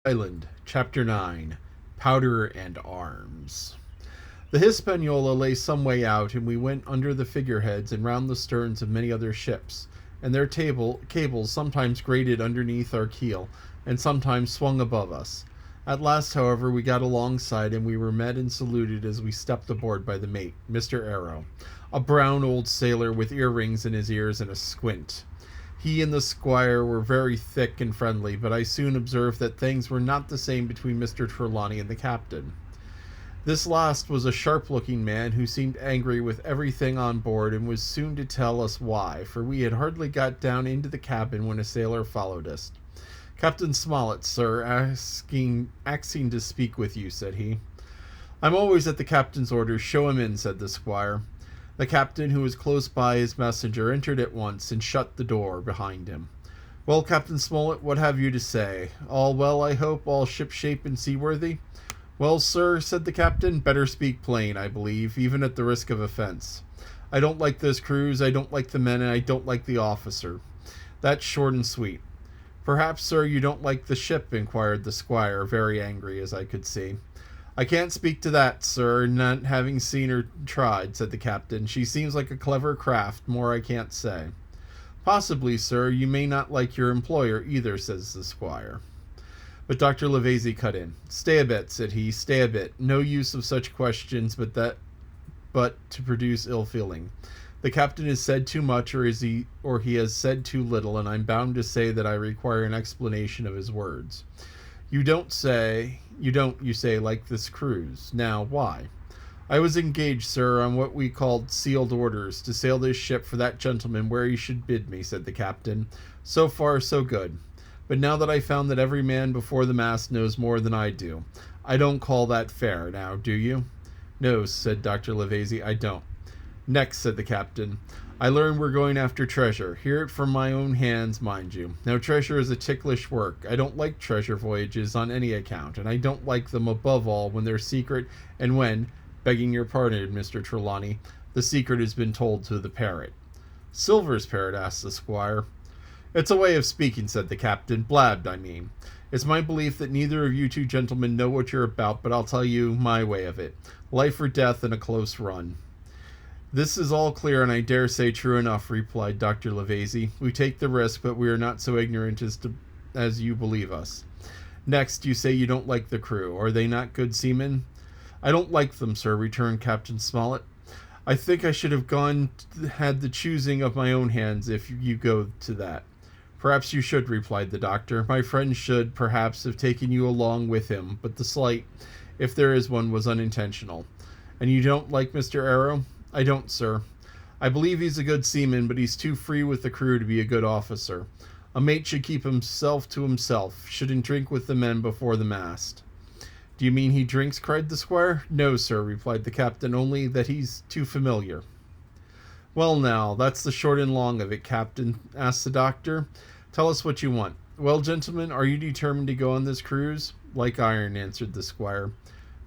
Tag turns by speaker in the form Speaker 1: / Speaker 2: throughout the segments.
Speaker 1: Island, Chapter 9, Powder and Arms. The Hispaniola lay some way out, and we went under the figureheads and round the sterns of many other ships, and their cables sometimes grated underneath our keel, and sometimes swung above us. At last, however, we got alongside, and we were met and saluted as we stepped aboard by the mate, Mr. Arrow, a brown old sailor with earrings in his ears and a squint. He and the squire were very thick and friendly, but I soon observed that things were not the same between Mr. Trelawney and the captain. This last was a sharp-looking man who seemed angry with everything on board, and was soon to tell us why, for we had hardly got down into the cabin when a sailor followed us. "Captain Smollett, sir, asking to speak with you," said he. "I'm always at the captain's orders. Show him in," said the squire. The captain, who was close by his messenger, entered at once, and shut the door behind him. "Well, Captain Smollett, what have you to say? All well, I hope, all shipshape and seaworthy?" "Well, sir," said the captain, "better speak plain, I believe, even at the risk of offence. I don't like this cruise, I don't like the men, and I don't like the officer. That's short and sweet." "Perhaps, sir, you don't like the ship?" inquired the squire, very angry, as I could see. "I can't speak to that, sir, not having seen her tried," said the captain. "She seems like a clever craft, more I can't say." "Possibly, sir, you may not like your employer either," says the squire. But Dr. Levese cut in. "Stay a bit," said he, "stay a bit. No use of such questions, but to produce ill feeling. The captain has said too much, or he has said too little, and I'm bound to say that I require an explanation of his words. You say, like this cruise. Now, why?" "I was engaged, sir, on what we called sealed orders, to sail this ship for that gentleman where he should bid me," said the captain. "So far, so good. But now that I found that every man before the mast knows more than I do, I don't call that fair, now, do you?" "No," said Dr. Levese, "I don't." "Next," said the captain, "I learn we're going after treasure. Hear it from my own hands, mind you. Now, treasure is a ticklish work. I don't like treasure voyages on any account, and I don't like them above all when they're secret, and when, begging your pardon, Mr. Trelawney, the secret has been told to the parrot." "Silver's parrot?" asked the squire. "It's a way of speaking," said the captain. "Blabbed, I mean. It's my belief that neither of you two gentlemen know what you're about, but I'll tell you my way of it. Life or death in a close run." "This is all clear, and I dare say true enough," replied Dr. Levese. "We take the risk, but we are not so ignorant as you believe us. Next, you say you don't like the crew. Are they not good seamen?" "I don't like them, sir," returned Captain Smollett. "I think I should have had the choosing of my own hands, if you go to that." "Perhaps you should," replied the doctor. "My friend should, perhaps, have taken you along with him, but the slight, if there is one, was unintentional." "And you don't like Mr. Arrow?" "I don't, sir. I believe he's a good seaman, but he's too free with the crew to be a good officer. A mate should keep himself to himself, shouldn't drink with the men before the mast." "Do you mean he drinks?" cried the squire. "No, sir," replied the captain, "only that he's too familiar." "Well, now, that's the short and long of it, Captain," asked the doctor. "Tell us what you want." "Well, gentlemen, are you determined to go on this cruise?" "Like iron," answered the squire.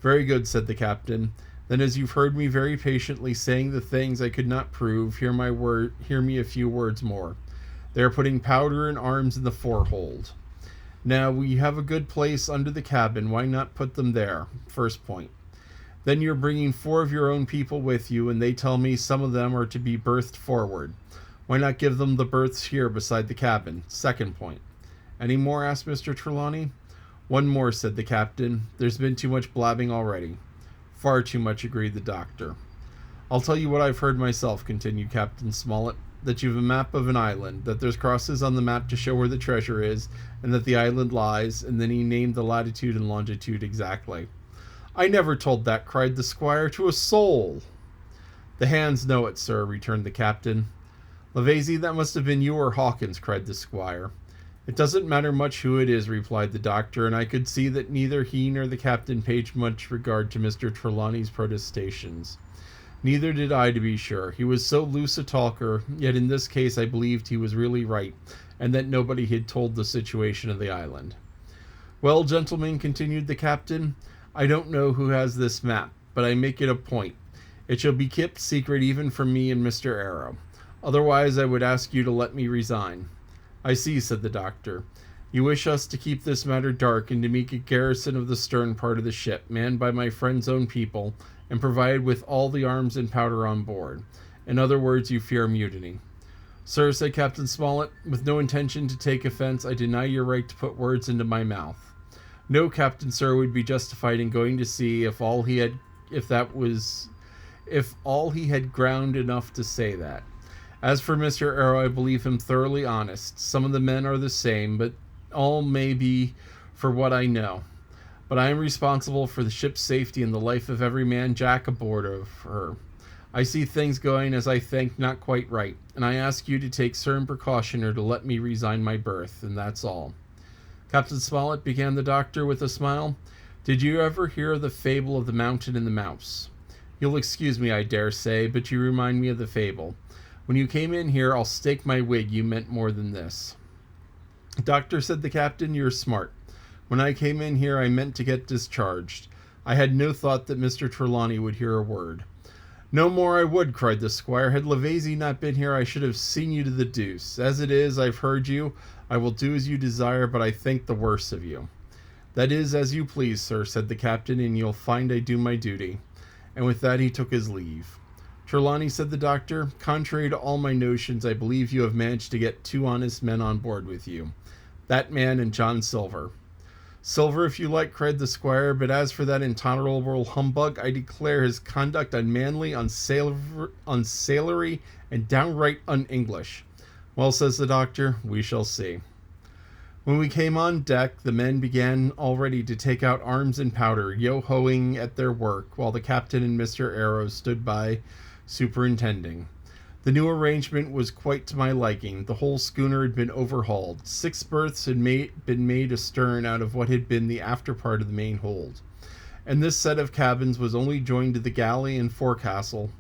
Speaker 1: "Very good," said the captain. "Then, as you've heard me very patiently saying the things I could not prove, hear me a few words more. They are putting powder and arms in the forehold. Now, we have a good place under the cabin. Why not put them there? First point. Then you're bringing 4 of your own people with you, and they tell me some of them are to be berthed forward. Why not give them the berths here beside the cabin? Second point." "Any more?" asked Mr. Trelawney. "One more," said the captain. "There's been too much blabbing already." "Far too much," agreed the doctor. "I'll tell you what I've heard myself," continued Captain Smollett. "That you've a map of an island, that there's crosses on the map to show where the treasure is, and that the island lies," and then he named the latitude and longitude exactly. "I never told that," cried the squire, "to a soul." "The hands know it, sir," returned the captain. "Levese, that must have been you or Hawkins," cried the squire. "It doesn't matter much who it is," replied the doctor, and I could see that neither he nor the captain paid much regard to Mr. Trelawney's protestations. Neither did I, to be sure. He was so loose a talker, yet in this case I believed he was really right, and that nobody had told the situation of the island. "Well, gentlemen," continued the captain, "I don't know who has this map, but I make it a point. It shall be kept secret even from me and Mr. Arrow. Otherwise I would ask you to let me resign." "I see," said the doctor. You wish us to keep this matter dark and to make a garrison of the stern part of the ship, manned by my friend's own people, and provided with all the arms and powder on board. In other words, you fear mutiny. Sir, said Captain Smollett, with no intention to take offense, I deny your right to put words into my mouth. No Captain Sir would be justified in going to sea if all he had ground enough to say that. As for Mr. Arrow, I believe him thoroughly honest. Some of the men are the same, but all may be for what I know. But I am responsible for the ship's safety and the life of every man jack aboard of her. I see things going, as I think, not quite right, and I ask you to take certain precaution or to let me resign my berth, and that's all. Captain Smollett, began the doctor with a smile, did you ever hear of the fable of the mountain and the mouse? You'll excuse me, I dare say, but you remind me of the fable. When you came in here, I'll stake my wig you meant more than this. Doctor, said the captain, you're smart. When I came in here, I meant to get discharged. I had no thought that Mr. Trelawney would hear a word. No more I would, cried the squire. Had Levesey not been here, I should have seen you to the deuce. As it is, I've heard you. I will do as you desire, but I think the worse of you. That is as you please, sir, said the captain, and you'll find I do my duty. And with that he took his leave. Trelawney, said the doctor, contrary to all my notions, I believe you have managed to get 2 honest men on board with you. That man and John Silver. Silver, if you like, cried the squire, but as for that intolerable humbug, I declare his conduct unmanly, unsailory, and downright un-English. Well, says the doctor, we shall see. When we came on deck, the men began already to take out arms and powder, yo-hoing at their work, while the captain and Mr. Arrow stood by, superintending. The new arrangement was quite to my liking. The whole schooner had been overhauled. 6 berths had been made astern out of what had been the after part of the main hold. And this set of cabins was only joined to the galley and forecastle,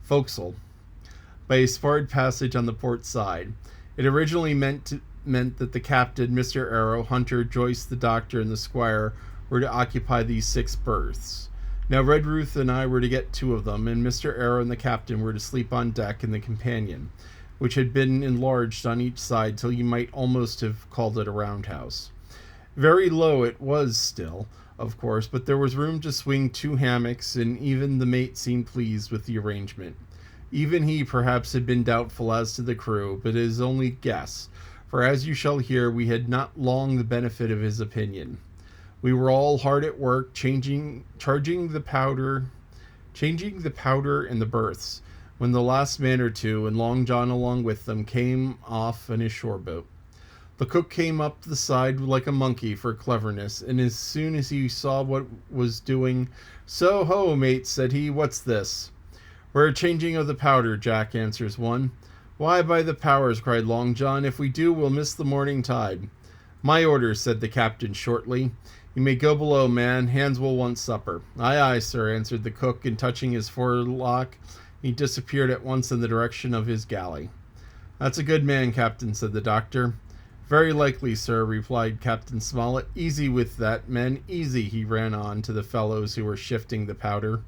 Speaker 1: by a sparred passage on the port side. It originally meant that the captain, Mr. Arrow, Hunter, Joyce, the doctor, and the squire were to occupy these 6 berths. Now Redruth and I were to get 2 of them, and Mr. Arrow and the captain were to sleep on deck in the companion, which had been enlarged on each side till you might almost have called it a roundhouse. Very low it was still, of course, but there was room to swing 2 hammocks, and even the mate seemed pleased with the arrangement. Even he perhaps had been doubtful as to the crew, but his only guess, for as you shall hear, we had not long the benefit of his opinion. We were all hard at work, changing the powder in the berths, when the last man or 2, and Long John along with them, came off in his shore boat. The cook came up the side like a monkey for cleverness, and as soon as he saw what was doing, "So ho, mate," said he, "what's this?" "We're changing of the powder, Jack," answers one. "Why, by the powers," cried Long John, "if we do, we'll miss the morning tide." "My orders," said the captain shortly. "You may go below, man. Hands will want supper." "Aye, aye, sir," answered the cook, and touching his forelock, he disappeared at once in the direction of his galley. "That's a good man, Captain," said the doctor. "Very likely, sir," replied Captain Smollett. "Easy with that, men, easy," he ran on to the fellows who were shifting the powder.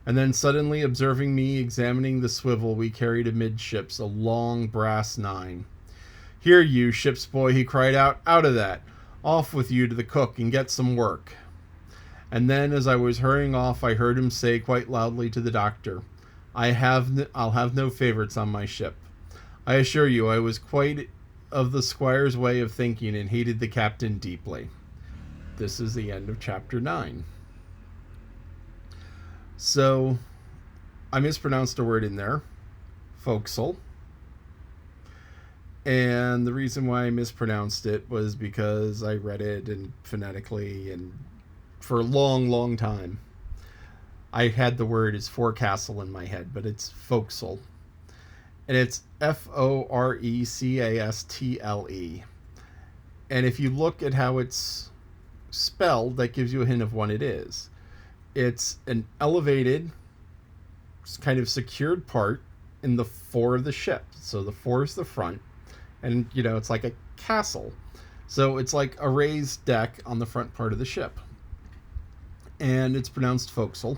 Speaker 1: And then suddenly observing me examining the swivel we carried amidships, a long brass 9. "Here, you ship's boy," he cried out of that! Off with you to the cook and get some work." And then, as I was hurrying off, I heard him say quite loudly to the doctor, I'll have no favorites on my ship." I assure you I was quite of the squire's way of thinking and hated the captain deeply. This is the end of chapter 9. So, I mispronounced a word in there, forecastle. And the reason why I mispronounced it was because I read it and phonetically, and for a long, long time I had the word as forecastle in my head, but it's forecastle. And it's Forecastle. And if you look at how it's spelled, that gives you a hint of what it is. It's an elevated, kind of secured part in the fore of the ship. So the fore is the front, and it's like a castle. So it's like a raised deck on the front part of the ship. And it's pronounced forecastle.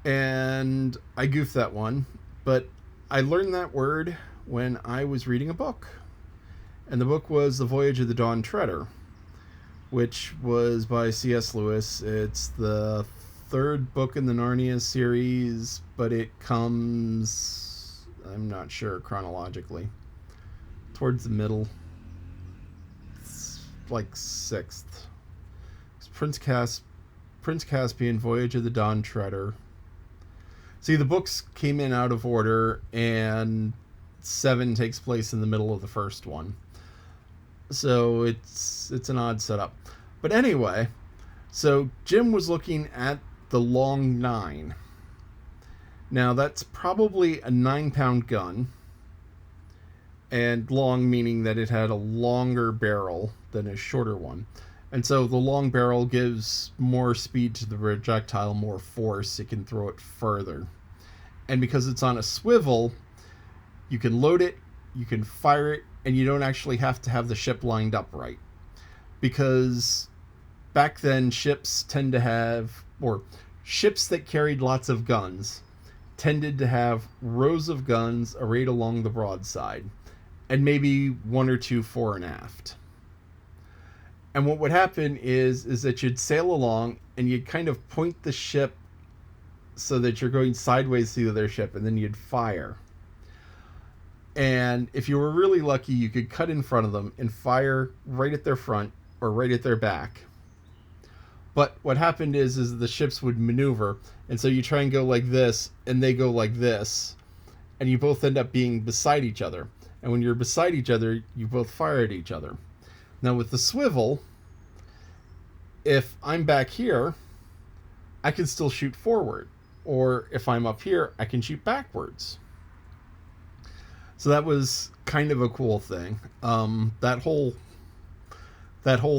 Speaker 1: And I goofed that one, but I learned that word when I was reading a book. And the book was The Voyage of the Dawn Treader, which was by C.S. Lewis. It's the third book in the Narnia series, but it comes, I'm not sure chronologically, towards the middle. It's like sixth. It's Prince Caspian, Voyage of the Dawn Treader. See, the books came in out of order, and 7 takes place in the middle of the first one. So it's an odd setup. But anyway, so Jim was looking at the Long 9. Now, that's probably a 9-pound gun, and long meaning that it had a longer barrel than a shorter one. And so the long barrel gives more speed to the projectile, more force. It can throw it further. And because it's on a swivel, you can load it, you can fire it, and you don't actually have to have the ship lined up right. Because back then, ships tend to have, or ships that carried lots of guns, tended to have rows of guns arrayed along the broadside, and maybe 1 or 2 fore and aft. And what would happen is that you'd sail along and you'd kind of point the ship so that you're going sideways through their ship, and then you'd fire. And if you were really lucky, you could cut in front of them and fire right at their front or right at their back. But what happened is the ships would maneuver, and so you try and go like this, and they go like this, and you both end up being beside each other. And when you're beside each other, you both fire at each other. Now with the swivel, if I'm back here, I can still shoot forward. Or if I'm up here, I can shoot backwards. So that was kind of a cool thing. That whole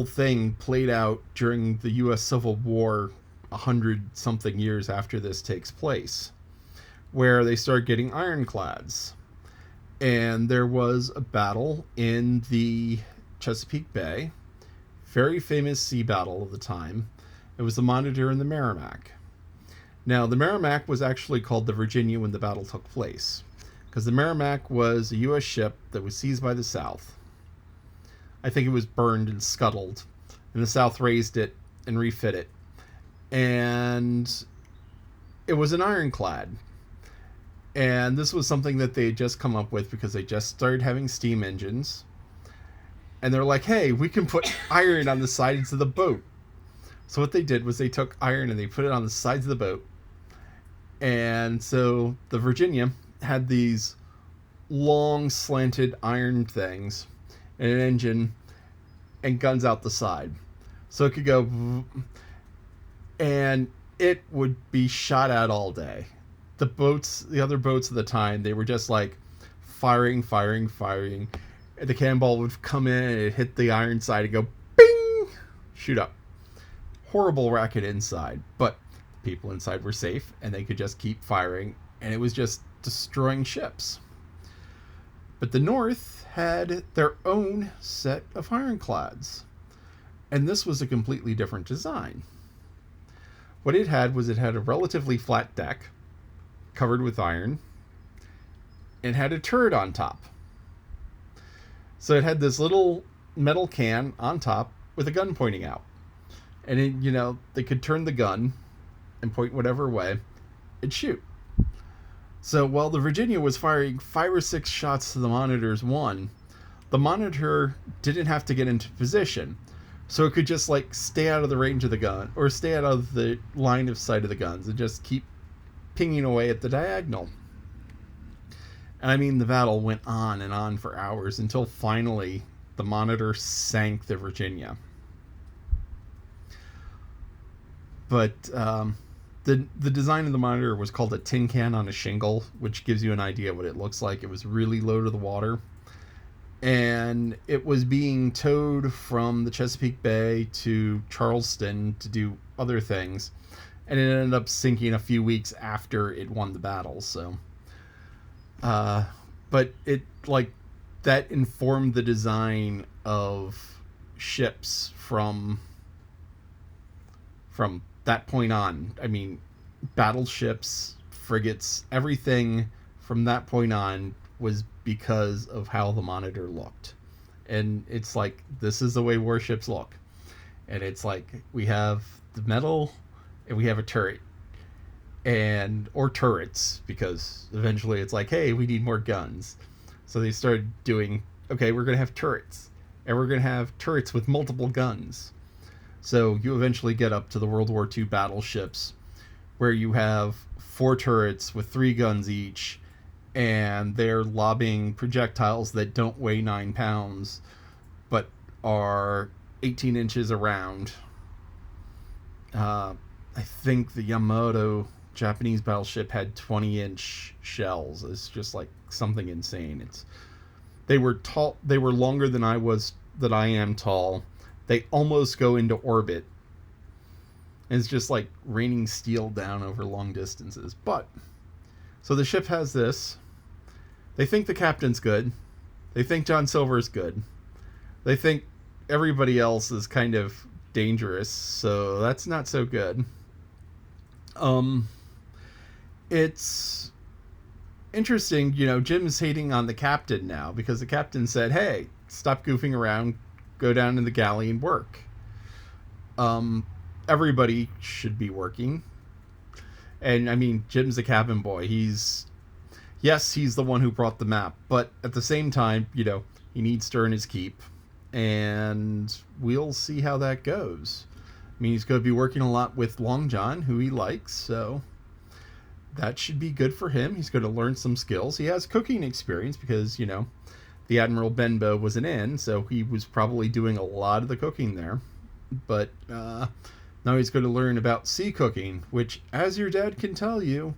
Speaker 1: thing played out during the U.S. Civil War 100-something years after this takes place, where they start getting ironclads. And there was a battle in the Chesapeake Bay, very famous sea battle of the time. It was the Monitor and the Merrimack. Now, the Merrimack was actually called the Virginia when the battle took place, because the Merrimack was a U.S. ship that was seized by the South. I think it was burned and scuttled, and the South raised it and refit it. And it was an ironclad. And this was something that they had just come up with because they just started having steam engines. And they're like, hey, we can put iron on the sides of the boat. So what they did was they took iron and they put it on the sides of the boat. And so the Virginia had these long slanted iron things and an engine and guns out the side. So it could go, and it would be shot at all day. The other boats of the time, they were just like firing. And the cannonball would come in and it'd hit the iron side and go bing, shoot up. Horrible racket inside, but people inside were safe and they could just keep firing, and it was just destroying ships. But the North had their own set of ironclads, and this was a completely different design. What it had a relatively flat deck covered with iron and had a turret on top. So it had this little metal can on top with a gun pointing out. And it, they could turn the gun and point whatever way and shoot. So while the Virginia was firing 5 or 6 shots to the Monitor's one, the Monitor didn't have to get into position. So it could just stay out of the range of the gun, or stay out of the line of sight of the guns, and just keep pinging away at the diagonal. And I mean, the battle went on and on for hours until finally the Monitor sank the Virginia. But the design of the Monitor was called a tin can on a shingle, which gives you an idea of what it looks like. It was really low to the water. And it was being towed from the Chesapeake Bay to Charleston to do other things. And it ended up sinking a few weeks after it won the battle. So, but it that informed the design of ships from that point on. I mean, battleships, frigates, everything from that point on was because of how the Monitor looked. And it's like, this is the way warships look. And it's like, we have the metal and we have a turret, and or turrets, because eventually it's like, hey, we need more guns. So they started doing, okay, we're going to have turrets, and we're going to have turrets with multiple guns. So you eventually get up to the World War II battleships, where you have 4 turrets with 3 guns each, and they're lobbing projectiles that don't weigh 9 pounds, but are 18 inches around. I think the Yamato Japanese battleship had 20-inch shells. It's just like something insane. They were tall. They were longer than I am tall. They almost go into orbit. And it's just like raining steel down over long distances. But so the ship has this. They think the captain's good. They think John Silver's good. They think everybody else is kind of dangerous, so that's not so good. It's interesting, Jim's hating on the captain now because the captain said, hey, stop goofing around, go down in the galley and work. Everybody should be working. And I mean, Jim's the cabin boy. He's the one who brought the map, but at the same time, he needs to earn his keep, and we'll see how that goes. I mean, he's going to be working a lot with Long John, who he likes, so that should be good for him. He's going to learn some skills. He has cooking experience because, the Admiral Benbow was an inn, so he was probably doing a lot of the cooking there. But now he's going to learn about sea cooking, which, as your dad can tell you,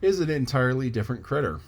Speaker 1: is an entirely different critter.